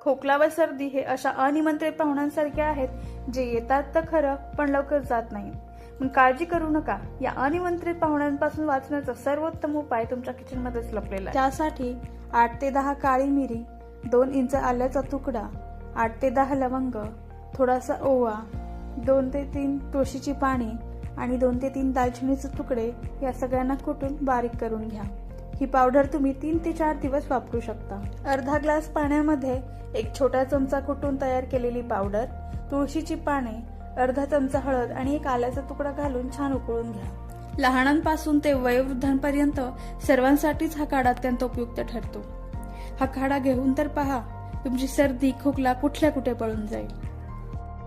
खोकला व सर्दी हे अशा अनिमंत्रित पाहुण्यांसारखे आहेत जे येतात तर खरं पण लवकर जात नाही. पण काळजी करू नका, या अनिमंत्रित पाहुण्यांपासून वाचण्याचा सर्वोत्तम उपाय तुमच्या किचनमध्येच लपलेला आहे. त्यासाठी 8 ते 10 काळी मिरी, 2 इंच आल्याचा तुकडा, 8 ते 10 लवंग, थोडासा ओवा, 2 ते 3 तुळशीची पाने आणि 2 ते 3 दालचिनीचे तुकडे या सगळ्यांना कुटून बारीक करून घ्या. ही पावडर तुम्ही 3 ते 4 दिवस वापरू शकता. अर्धा ग्लास पाण्यामध्ये 1 छोटा चमचा कुटून तयार केलेली पावडर, तुळशीची पाने, अर्धा चमचा हळद आणि 1 आल्याचा तुकडा घालून छान उकळून घ्या. लहानांपासून ते वयोवृद्धांपर्यंत सर्वांसाठीच हा काढा अत्यंत उपयुक्त ठरतो. हा काढा घेऊन तर पहा, तुमची सर्दी खोकला कुठल्या कुठे पळून जाईल.